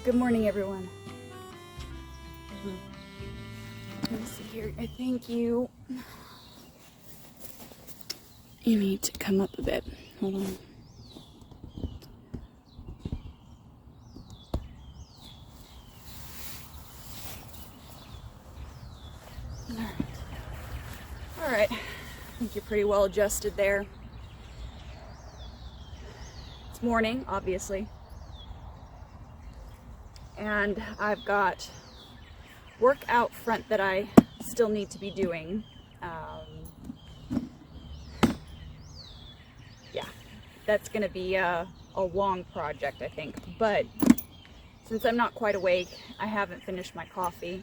Good morning, everyone. Let me see here. I think you need to come up a bit. Hold on. All right. I think you're pretty well adjusted there. It's morning, obviously. And I've got work out front that I still need to be doing. Yeah, that's going to be a long project, I think. But since I'm not quite awake, I haven't finished my coffee,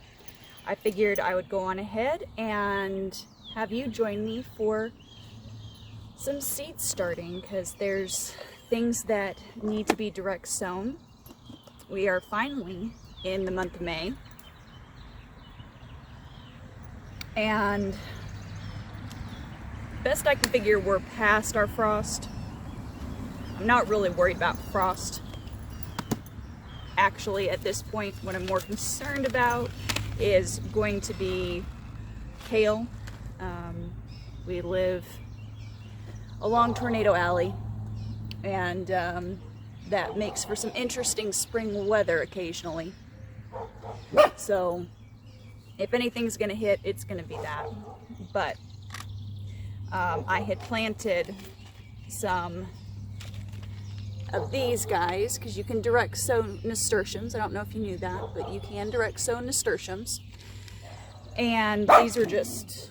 I figured I would go on ahead and have you join me for some seed starting, because there's things that need to be direct sown. We are finally in the month of May, and best I can figure, we're past our frost. I'm not really worried about frost actually at this point. What I'm more concerned about is going to be hail. We live along Tornado Alley, and that makes for some interesting spring weather occasionally. So if anything's gonna hit, it's gonna be that. But I had planted some of these guys, because you can direct sow nasturtiums. I don't know if you knew that, but you can direct sow nasturtiums. And these are just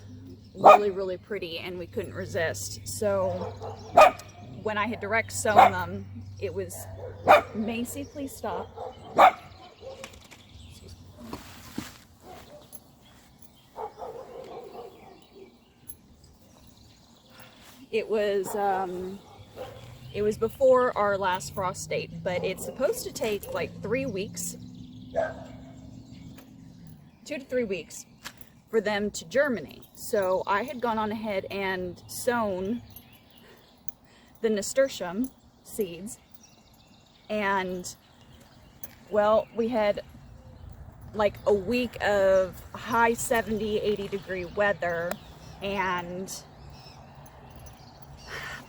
really, really pretty, and we couldn't resist. So when I had direct sown them, it was, Macy, please stop. It was before our last frost date, but it's supposed to take like 3 weeks, 2 to 3 weeks for them to germinate. So I had gone on ahead and sown the nasturtium seeds, and well, we had like a week of high 70, 80 degree weather, and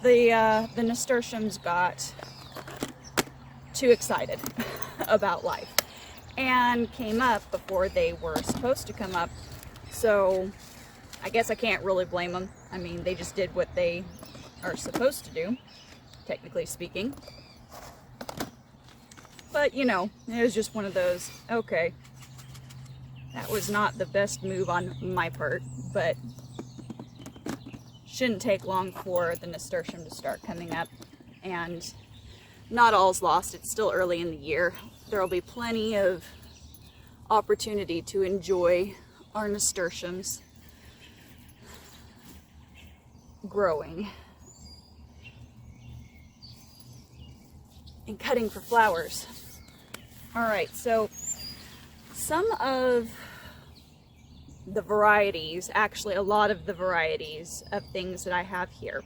the nasturtiums got too excited about life and came up before they were supposed to come up. So I guess I can't really blame them. I mean, they just did what they are supposed to do, technically speaking. But you know, it was just one of those, okay, that was not the best move on my part, but shouldn't take long for the nasturtium to start coming up. And not all's lost. It's still early in the year. There will be plenty of opportunity to enjoy our nasturtiums growing and cutting for flowers. All right, so some of the varieties, actually a lot of the varieties of things that I have here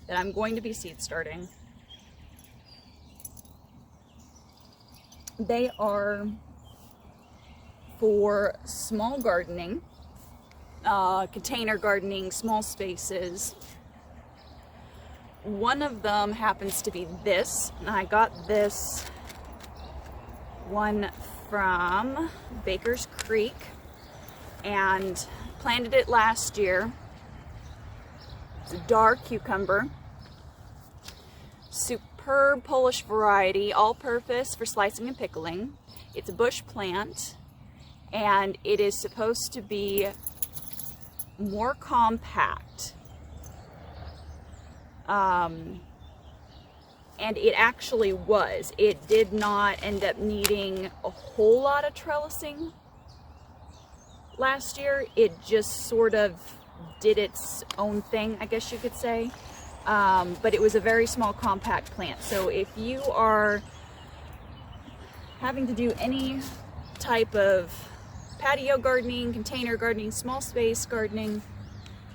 that I'm going to be seed starting, they are for small gardening, container gardening, small spaces. One of them happens to be this, and I got this one from Baker's Creek and planted it last year. It's a dark cucumber, superb Polish variety, all-purpose for slicing and pickling. It's a bush plant, and it is supposed to be more compact. And it actually was. It did not end up needing a whole lot of trellising last year. It just sort of did its own thing, I guess you could say. But it was a very small, compact plant. So if you are having to do any type of patio gardening, container gardening, small space gardening,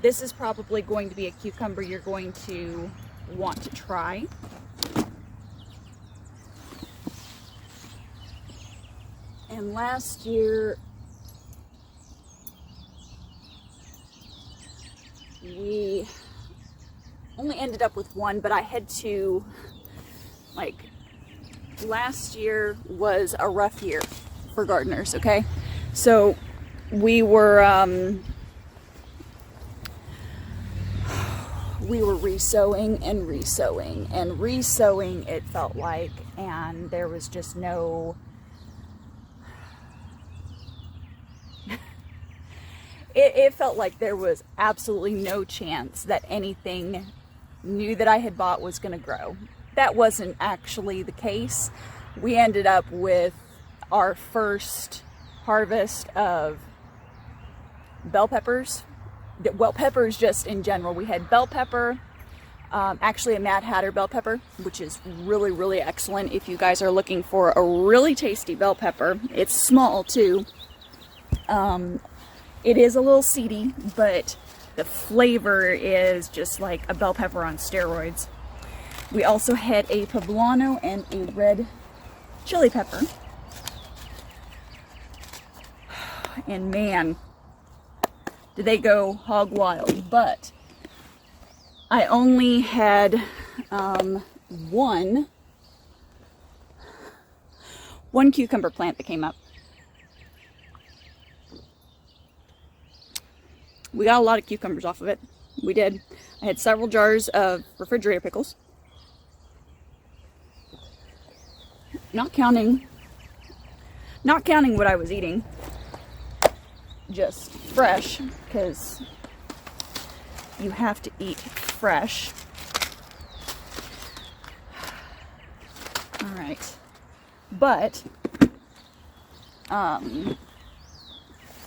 this is probably going to be a cucumber you're going to want to try. And last year, we only ended up with one, but I had to, like, last year was a rough year for gardeners, okay? So we were re-sowing and re-sowing and re-sowing, it felt like, and there was just no it felt like there was absolutely no chance that anything new that I had bought was going to grow. That wasn't actually the case. We ended up with our first harvest of bell peppers. Well, peppers just in general. We had bell pepper, actually a Mad Hatter bell pepper, which is really, really excellent if you guys are looking for a really tasty bell pepper. It's small too. It is a little seedy, but the flavor is just like a bell pepper on steroids. We also had a poblano and a red chili pepper. And man, did they go hog wild. But I only had one cucumber plant that came up. We got a lot of cucumbers off of it. We did. I had several jars of refrigerator pickles. Not counting what I was eating. Just fresh, because you have to eat fresh. All right. But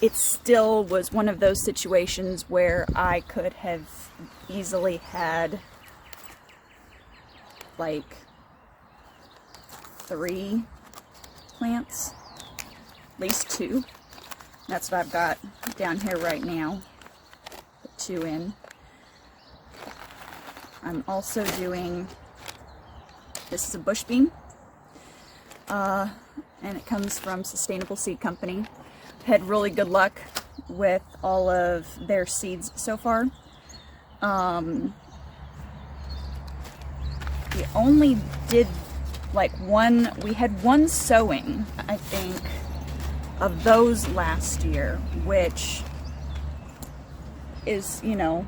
it still was one of those situations where I could have easily had like 3 plants, at least 2. That's what I've got down here right now. Put 2 in. I'm also doing, this is a bush bean, and it comes from Sustainable Seed Company. Had really good luck with all of their seeds so far. We only did like we had one sowing, I think, of those last year, which is, you know,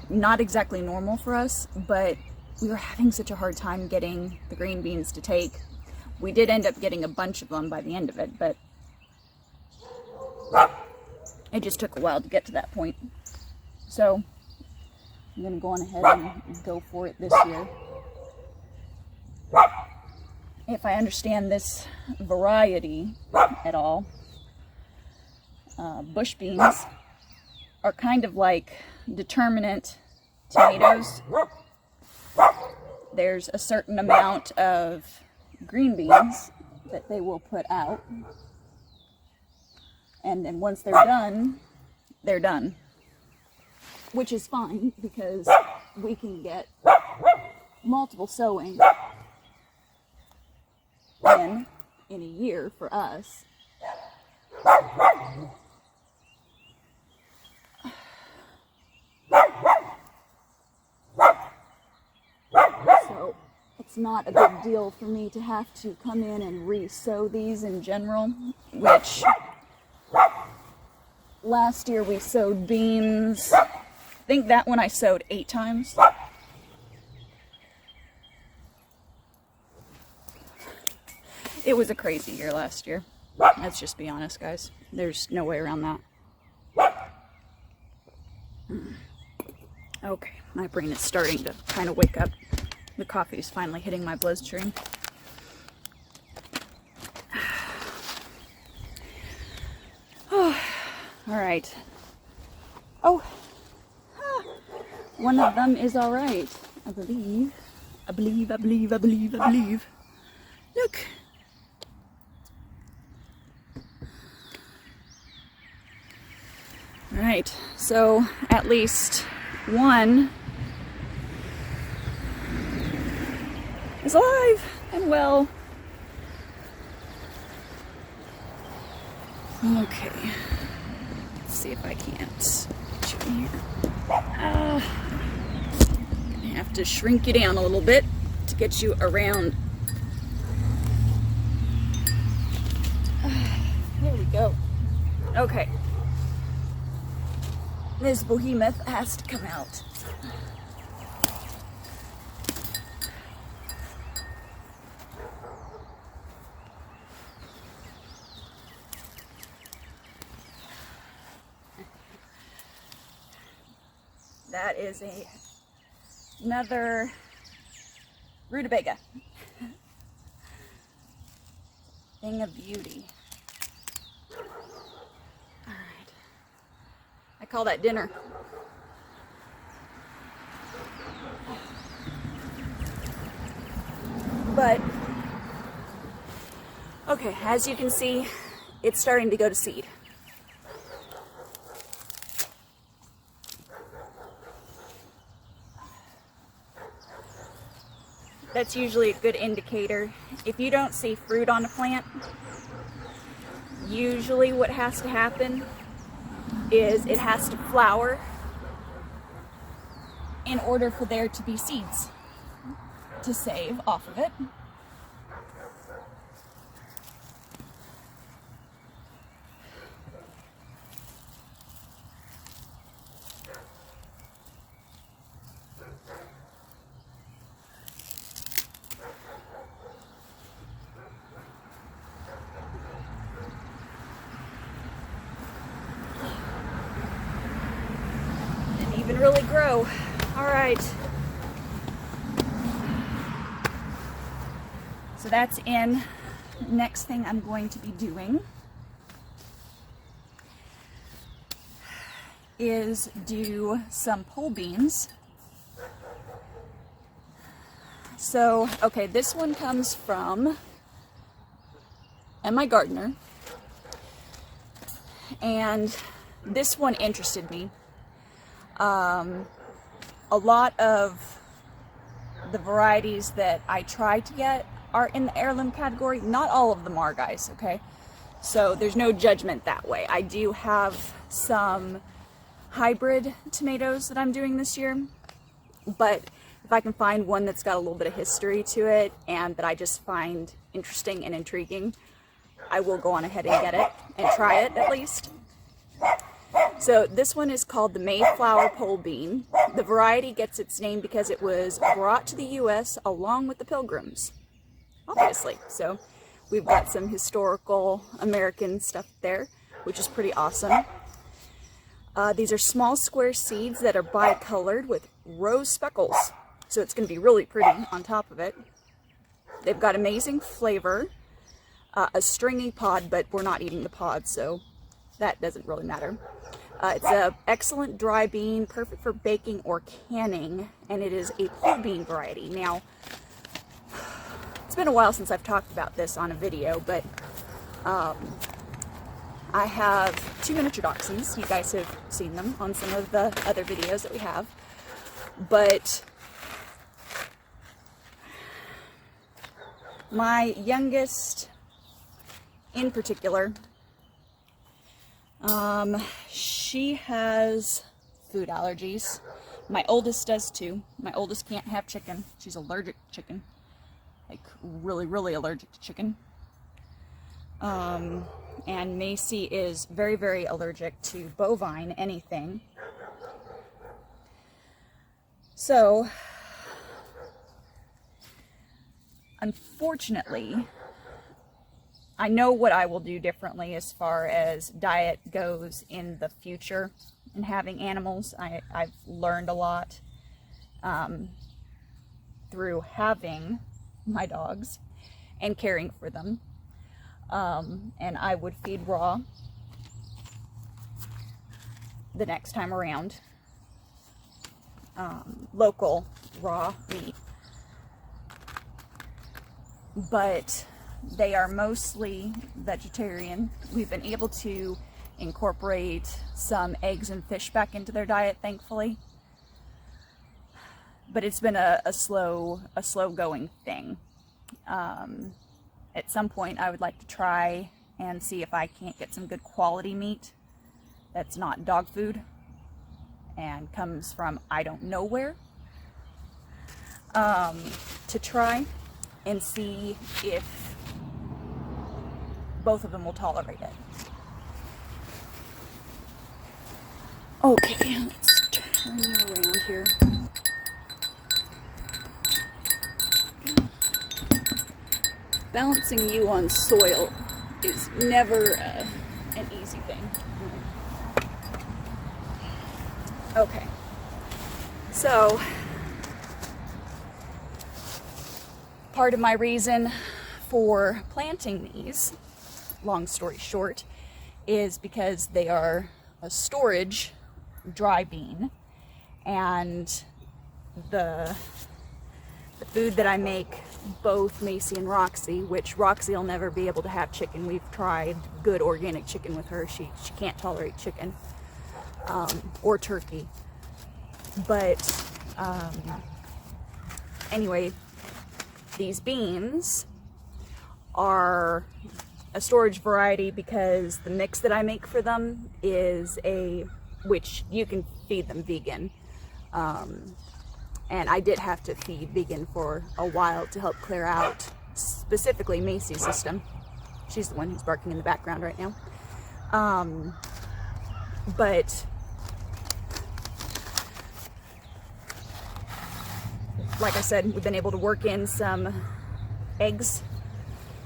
not exactly normal for us, but we were having such a hard time getting the green beans to take. We did end up getting a bunch of them by the end of it, but it just took a while to get to that point. So I'm going to go on ahead and go for it this year. If I understand this variety at all, bush beans are kind of like determinate tomatoes. There's a certain amount of green beans that they will put out, and then once they're done, which is fine because we can get multiple sowings in a year for us. So it's not a big deal for me to have to come in and re-sow these in general, which last year we sowed beans. I think that one I sowed 8 times. It was a crazy year last year. Let's just be honest, guys. There's no way around that. Okay, my brain is starting to kind of wake up. The coffee is finally hitting my bloodstream. Oh, all right. Oh, one of them is all right. I believe. Look. All right, so at least one is alive and well. Okay, let's see if I can't get you in here. Gonna have to shrink you down a little bit to get you around. There we go. Okay. This behemoth has to come out. That is another rutabaga. Thing of beauty. All right. I call that dinner. But, okay, as you can see, it's starting to go to seed. That's usually a good indicator. If you don't see fruit on a plant, usually what has to happen is it has to flower in order for there to be seeds to save off of it. Even really grow. All right. So that's in. Next thing I'm going to be doing is do some pole beans. So, okay, this one comes from my gardener, and this one interested me. A lot of the varieties that I try to get are in the heirloom category. Not all of them are, guys, okay? So there's no judgment that way. I do have some hybrid tomatoes that I'm doing this year, but if I can find one that's got a little bit of history to it and that I just find interesting and intriguing, I will go on ahead and get it and try it at least. So this one is called the Mayflower pole bean. The variety gets its name because it was brought to the U.S. along with the Pilgrims, obviously. So we've got some historical American stuff there, which is pretty awesome. These are small square seeds that are bicolored with rose speckles. So it's going to be really pretty on top of it. They've got amazing flavor, a stringy pod, but we're not eating the pod, so that doesn't really matter. It's an excellent dry bean, perfect for baking or canning, and it is a pole bean variety. Now, it's been a while since I've talked about this on a video, but I have 2 miniature dachshunds. You guys have seen them on some of the other videos that we have. But my youngest in particular, she has food allergies. My oldest does too. My oldest can't have chicken. She's allergic to chicken. Like really, really allergic to chicken. And Macy is very, very allergic to bovine anything. So, unfortunately, I know what I will do differently as far as diet goes in the future and having animals. I've learned a lot through having my dogs and caring for them. And I would feed raw the next time around. Local raw meat. But they are mostly vegetarian. We've been able to incorporate some eggs and fish back into their diet, thankfully. But it's been a slow going thing. At some point I would like to try and see if I can't get some good quality meat that's not dog food and comes from I don't know where, to try and see if both of them will tolerate it. Okay, let's turn you around here. Balancing you on soil is never an easy thing. Okay, so part of my reason for planting these, long story short, is because they are a storage dry bean, and the food that I make, both Macy and Roxy, which Roxy will never be able to have chicken. We've tried good organic chicken with her. She can't tolerate chicken or turkey. But anyway, these beans are a storage variety because the mix that I make for them is which you can feed them vegan. And I did have to feed vegan for a while to help clear out specifically Macy's system. She's the one who's barking in the background right now. But like I said, we've been able to work in some eggs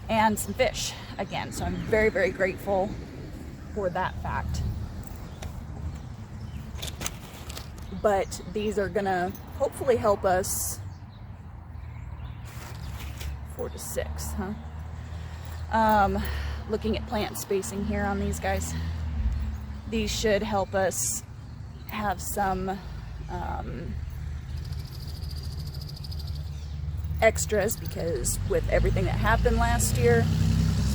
and some fish again. So I'm very, very grateful for that fact. But these are gonna hopefully help us 4 to 6, huh? Looking at plant spacing here on these guys, these should help us have some extras, because with everything that happened last year,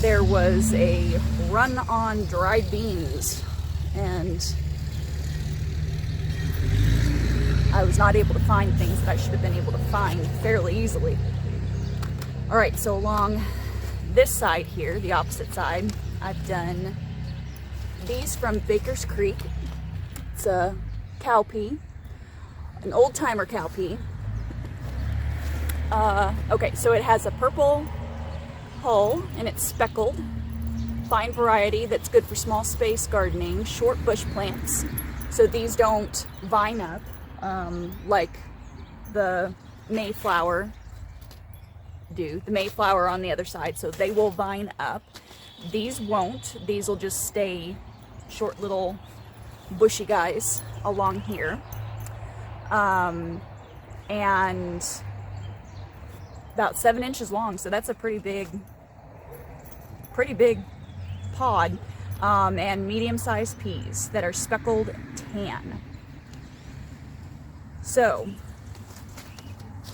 there was a run on dried beans, and I was not able to find things that I should have been able to find fairly easily. All right, so along this side here, the opposite side, I've done these from Baker's Creek. It's a cowpea, an old-timer cowpea. Okay, so it has a purple hull and it's speckled. Fine variety that's good for small space gardening, short bush plants. So these don't vine up like the Mayflower do. The Mayflower on the other side, so they will vine up. These won't. These will just stay short little bushy guys along here. And about 7 inches long, so that's a pretty big pod. And medium-sized peas that are speckled tan. So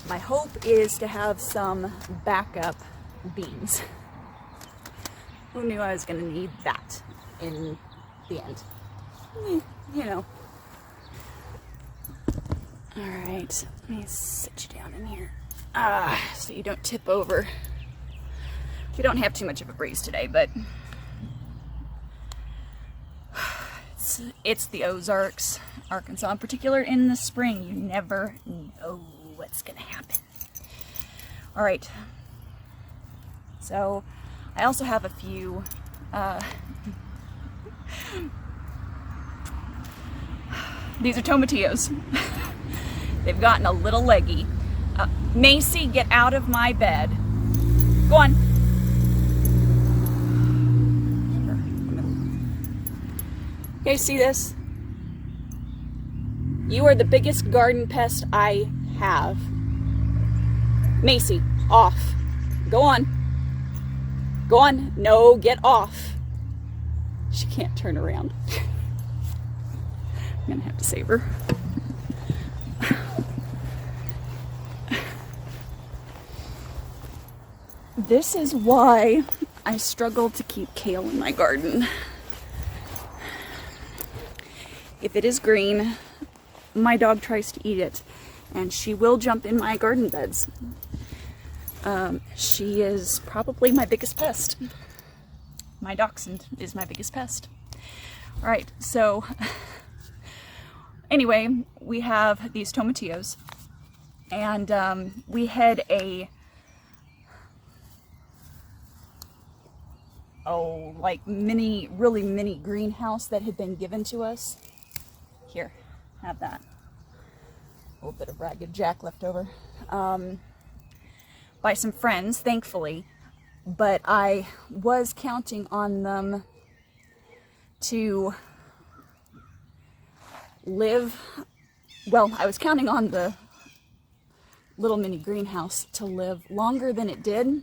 my hope is to have some backup beans. Who knew I was going to need that in the end? You know. All right, let me sit you down in here. So you don't tip over. We don't have too much of a breeze today, but it's the Ozarks, Arkansas. In particular, in the spring, you never know what's gonna happen. All right. So I also have a few these are tomatillos. They've gotten a little leggy. Macy, get out of my bed. Go on. You guys see this? You are the biggest garden pest I have. Macy, off. Go on. Go on. No, get off. She can't turn around. I'm gonna have to save her. This is why I struggle to keep kale in my garden. If it is green, my dog tries to eat it, and she will jump in my garden beds. She is probably my biggest pest. my dachshund is my biggest pest. All right, so anyway, we have these tomatillos, and we had a like really mini greenhouse that had been given to us. Here, have that. A little bit of Ragged Jack left over. By some friends, thankfully, but I was counting on them to live, well, I was counting on the little mini greenhouse to live longer than it did,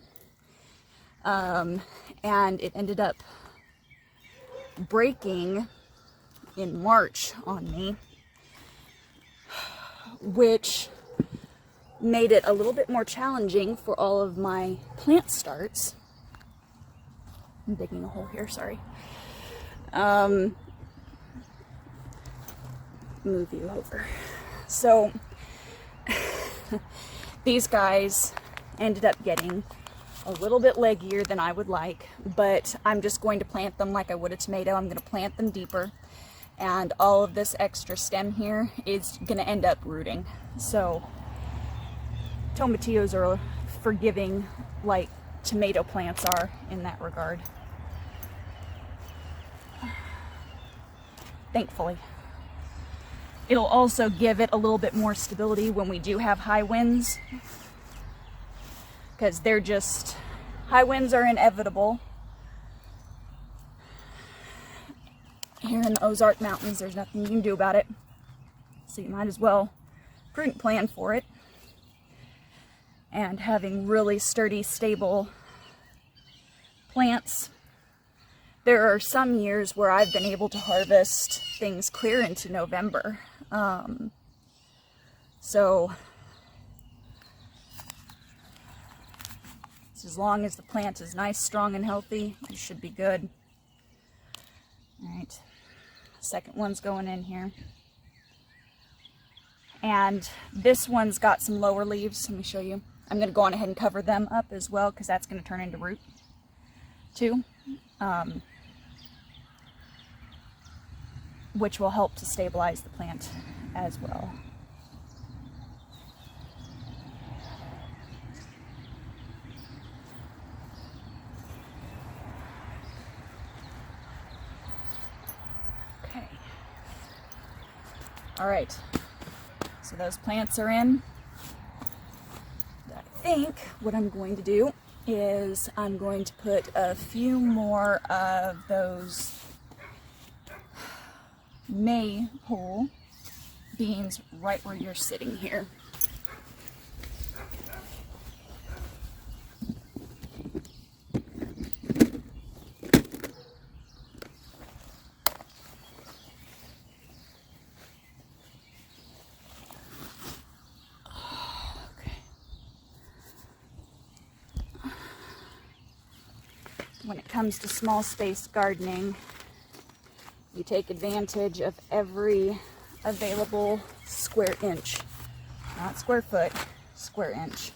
and it ended up breaking in March on me, which made it a little bit more challenging for all of my plant starts. I'm digging a hole here, sorry. Move you over. So these guys ended up getting a little bit leggier than I would like, but I'm just going to plant them like I would a tomato. I'm going to plant them deeper, and all of this extra stem here is going to end up rooting. So tomatillos are forgiving like tomato plants are in that regard. Thankfully. It'll also give it a little bit more stability when we do have high winds, because high winds are inevitable. Here in the Ozark Mountains, there's nothing you can do about it. So you might as well prudent plan for it. And having really sturdy, stable plants. There are some years where I've been able to harvest things clear into November. So as long as the plant is nice, strong, and healthy, you should be good. All right, second one's going in here. And this one's got some lower leaves. Let me show you. I'm going to go on ahead and cover them up as well, because that's going to turn into root too, which will help to stabilize the plant as well. Okay. All right. So those plants are in. I think what I'm going to do is I'm going to put a few more of those maypole beans right where you're sitting here. When it comes to small space gardening, you take advantage of every available square inch, not square foot, square inch.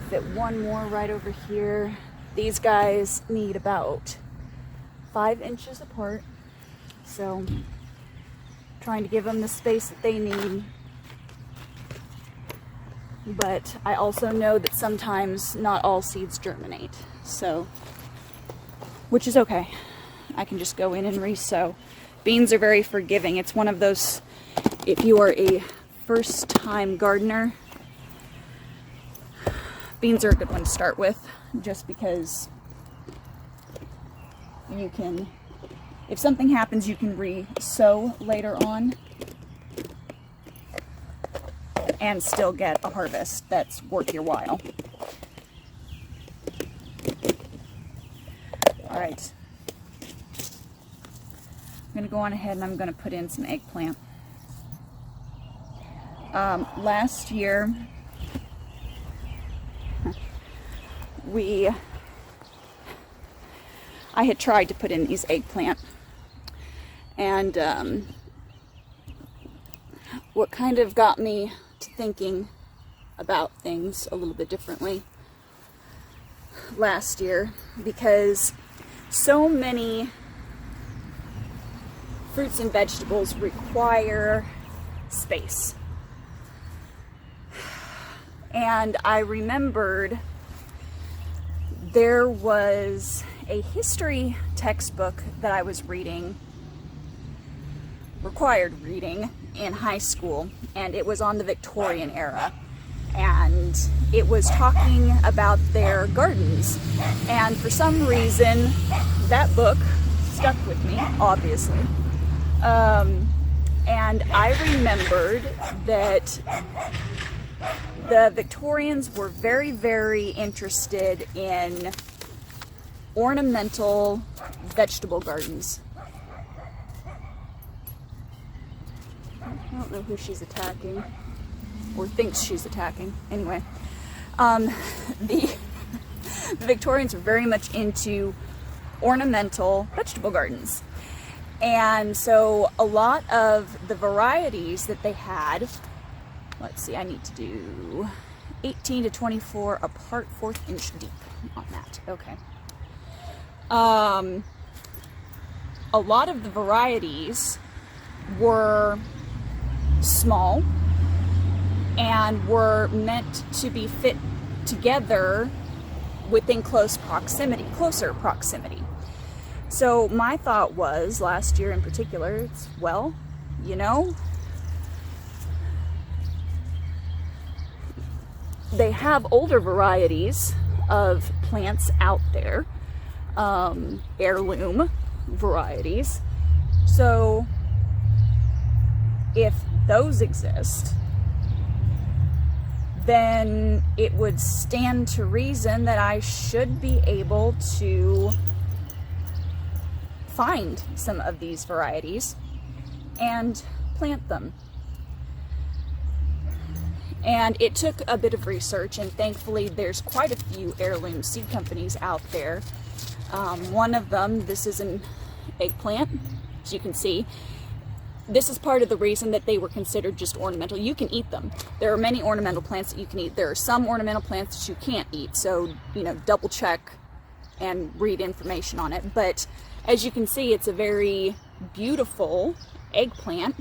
Fit one more right over here. These guys need about 5 inches apart, so trying to give them the space that they need. But I also know that sometimes not all seeds germinate, so, which is okay. I can just go in and re-sow. Beans are very forgiving. It's one of those, if you are a first-time gardener, beans are a good one to start with, just because you can, if something happens, you can re-sow later on and still get a harvest that's worth your while. going to go on ahead and I'm going to put in some eggplant. Last year, I had tried to put in these eggplant, and what kind of got me to thinking about things a little bit differently last year, because so many fruits and vegetables require space. And I remembered there was a history textbook that I was reading, required reading in high school, and it was on the Victorian era. And it was talking about their gardens. And for some reason, that book stuck with me, obviously. And I remembered that the Victorians were very, very interested in ornamental vegetable gardens. I don't know who she's attacking, or thinks she's attacking. Anyway, the Victorians were very much into ornamental vegetable gardens. And so a lot of the varieties that they had, let's see, I need to do 18 to 24 apart, 1/4 inch deep on that. Okay. A lot of the varieties were small and were meant to be fit together within closer proximity. So my thought was, last year in particular, it's, well, you know, they have older varieties of plants out there, heirloom varieties. So if those exist, then it would stand to reason that I should be able to find some of these varieties and plant them. And it took a bit of research, and thankfully there's quite a few heirloom seed companies out there. One of them, this is an eggplant, as you can see. This is part of the reason that they were considered just ornamental. You can eat them. There are many ornamental plants that you can eat. There are some ornamental plants that you can't eat, so, you know, double check and read information on it. But as you can see, it's a very beautiful eggplant,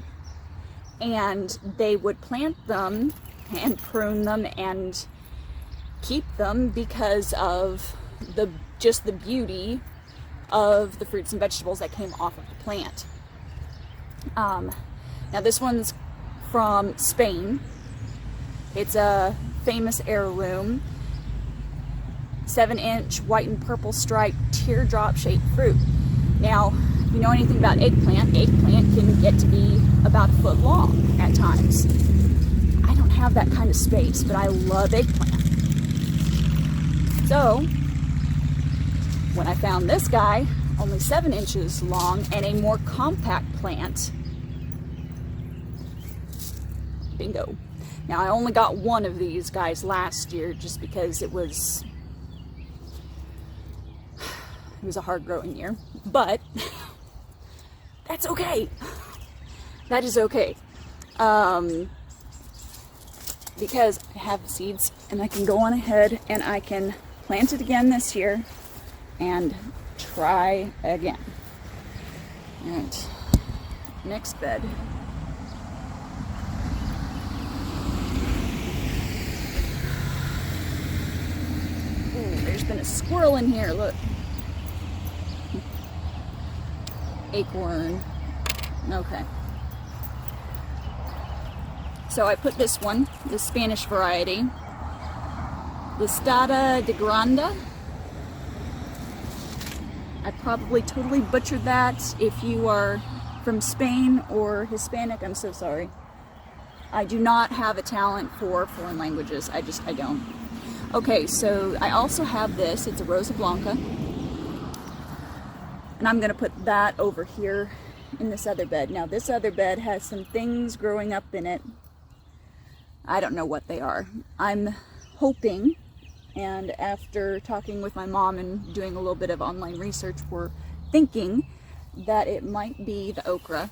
and they would plant them and prune them and keep them because of just the beauty of the fruits and vegetables that came off of the plant. Now this one's from Spain. It's a famous heirloom, 7-inch white and purple striped teardrop shaped fruit. Now, if you know anything about eggplant can get to be about 1 foot long at times. I don't have that kind of space, but I love eggplant. So, when I found this guy, only 7 inches long and a more compact plant, bingo. Now, I only got one of these guys last year just because it was a hard growing year, but that's okay. That is okay. Because I have the seeds and I can go on ahead and I can plant it again this year and try again. Alright, next bed. Ooh, there's been a squirrel in here, look. Acorn. Okay. So I put this one, the Spanish variety, Listada de Granda. I probably totally butchered that. If you are from Spain or Hispanic, I'm so sorry. I do not have a talent for foreign languages. I don't. Okay, so I also have this. It's a Rosa Blanca. And I'm going to put that over here in this other bed. Now this other bed has some things growing up in it. I don't know what they are. I'm hoping, and after talking with my mom and doing a little bit of online research, we're thinking that it might be the okra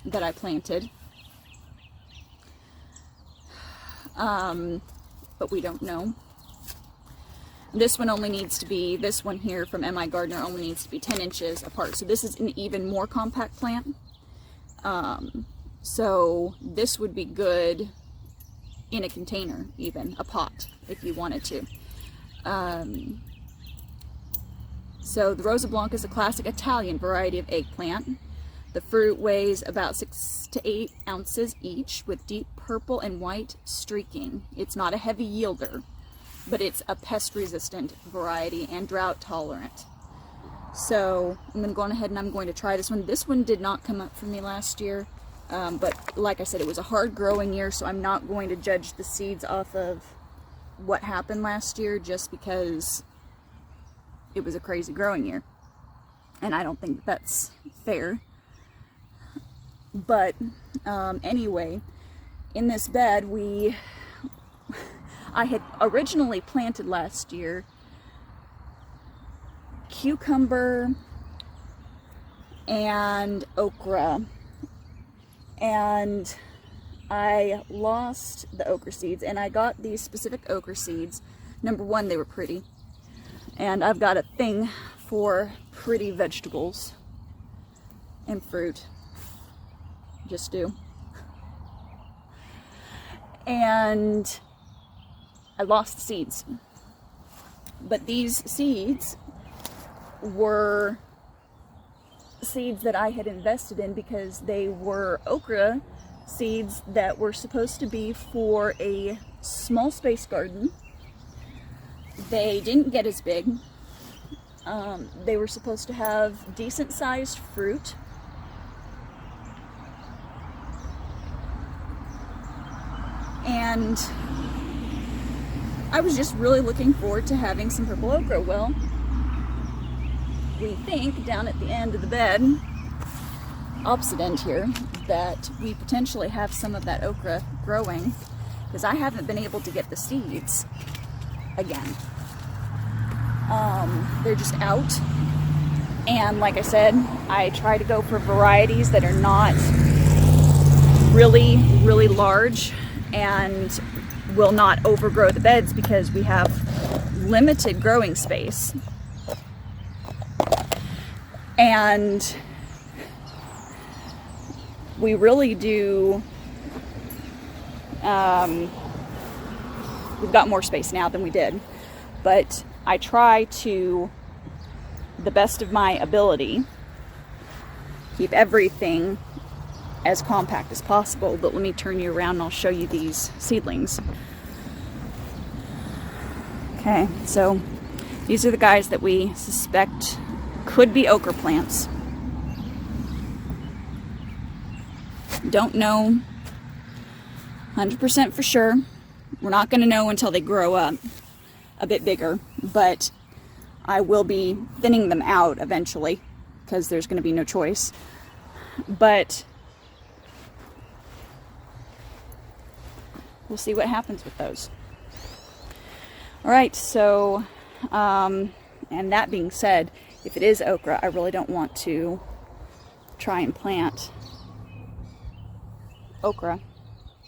that I planted. But we don't know. This one only needs to be, this one here from MI Gardener only needs to be 10 inches apart. So this is an even more compact plant. So this would be good in a container, even a pot, if you wanted to. So the Rosa Blanca is a classic Italian variety of eggplant. The fruit weighs about 6 to 8 ounces each with deep purple and white streaking. It's not a heavy yielder, but it's a pest-resistant variety and drought-tolerant. So I'm going to go on ahead and I'm going to try this one. This one did not come up for me last year, but like I said, it was a hard-growing year, so I'm not going to judge the seeds off of what happened last year just because it was a crazy growing year. And I don't think that's fair. But anyway, in this bed, I had originally planted last year cucumber and okra, and I lost the okra seeds, and I got these specific okra seeds. Number one, they were pretty, and I've got a thing for pretty vegetables and fruit. Just do. And I lost the seeds. But these seeds were seeds that I had invested in because they were okra seeds that were supposed to be for a small space garden. They didn't get as big. They were supposed to have decent sized fruit. And I was just really looking forward to having some purple okra. Well, we think down at the end of the bed, opposite end here, that we potentially have some of that okra growing, because I haven't been able to get the seeds again. They're just out. And like I said, I try to go for varieties that are not really, really large and will not overgrow the beds because we have limited growing space. And we really do, we've got more space now than we did, but I try to, the best of my ability, keep everything as compact as possible. But let me turn you around and I'll show you these seedlings. Okay, so these are the guys that we suspect could be okra plants. Don't know 100% for sure. We're not going to know until they grow up a bit bigger, but I will be thinning them out eventually because there's going to be no choice. But we'll see what happens with those. All right, so and that being said, if it is okra, I really don't want to try and plant okra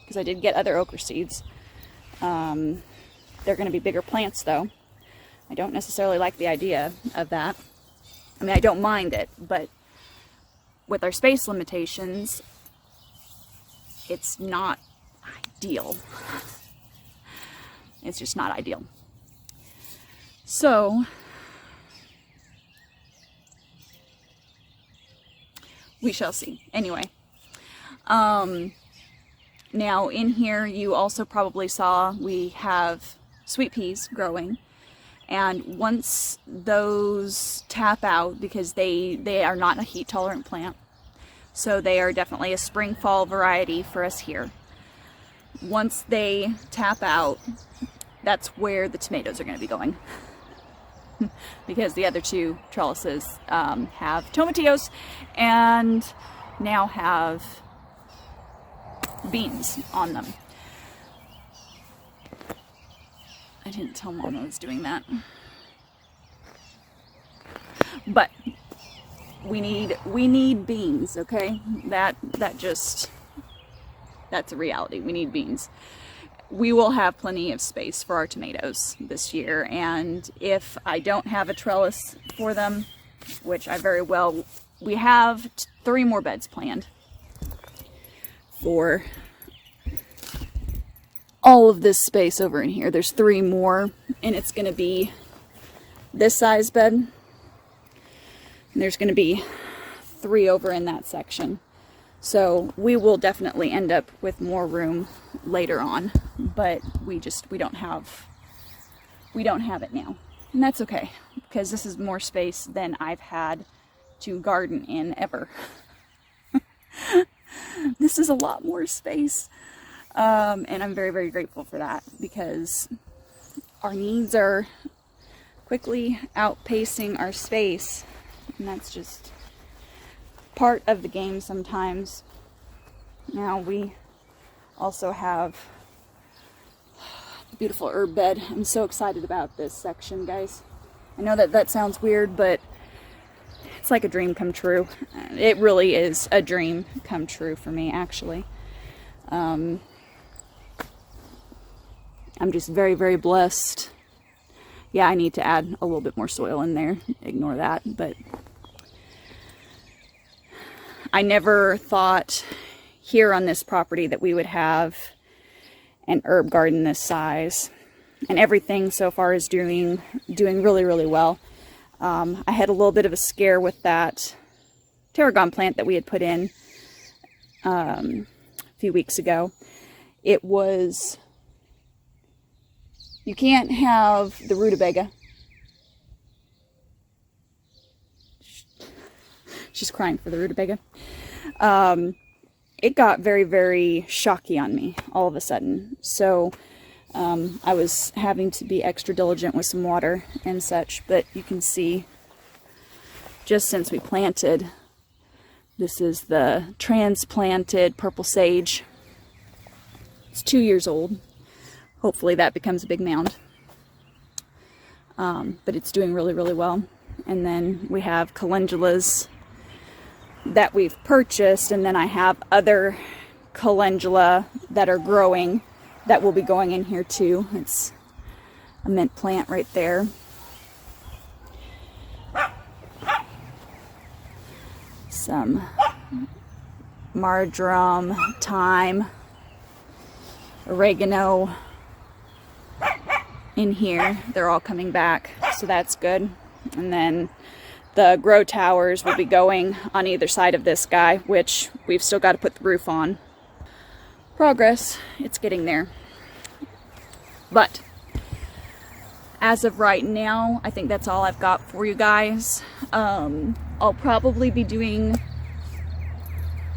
because I did get other okra seeds. They're going to be bigger plants though. I don't necessarily like the idea of that. I mean, I don't mind it, but with our space limitations, it's not ideal. It's just not ideal. So we shall see. Anyway, now in here you also probably saw we have sweet peas growing, and once those tap out, because they are not a heat tolerant plant, so they are definitely a spring fall variety for us here. Once they tap out, that's where the tomatoes are going to be going. Because the other two trellises have tomatillos, and now have beans on them. I didn't tell Mom I was doing that. But we need beans, okay? That's a reality. We need beans. We will have plenty of space for our tomatoes this year, and if I don't have a trellis for them, which I very well, we have 3 more beds planned for all of this space over in here. There's 3 more, and it's going to be this size bed, and there's going to be 3 over in that section. So we will definitely end up with more room later on, but we don't have it now. And that's okay, because this is more space than I've had to garden in ever. This is a lot more space. And I'm very, very grateful for that, because our needs are quickly outpacing our space, and that's just part of the game sometimes. Now we also have the beautiful herb bed. I'm so excited about this section, guys. I know that sounds weird, but it's like a dream come true. It really is a dream come true for me, actually. I'm just very, very blessed. Yeah, I need to add a little bit more soil in there. Ignore that, but I never thought here on this property that we would have an herb garden this size, and everything so far is doing really, really well. I had a little bit of a scare with that tarragon plant that we had put in a few weeks ago. It was, you can't have the rutabaga. She's crying for the rutabaga. It got very, very shocky on me all of a sudden. So I was having to be extra diligent with some water and such. But you can see, just since we planted, this is the transplanted purple sage. It's 2 years old. Hopefully that becomes a big mound. But it's doing really, really well. And then we have calendulas that we've purchased, and then I have other calendula that are growing that will be going in here too. It's a mint plant right there. Some marjoram, thyme, oregano in here. They're all coming back, so that's good. And then the grow towers will be going on either side of this guy, which we've still got to put the roof on. Progress, it's getting there. But as of right now, I think that's all I've got for you guys. I'll probably be doing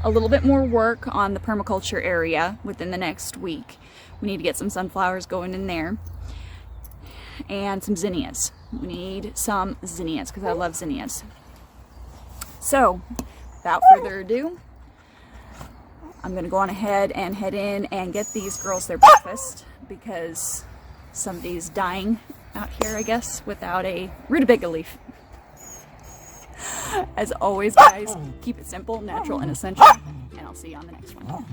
a little bit more work on the permaculture area within the next week. We need to get some sunflowers going in there, and some zinnias. We need some zinnias because I love zinnias. So, without further ado, I'm going to go on ahead and head in and get these girls their breakfast, because somebody's dying out here, I guess, without a rutabaga leaf. As always, guys, keep it simple, natural, and essential, and I'll see you on the next one.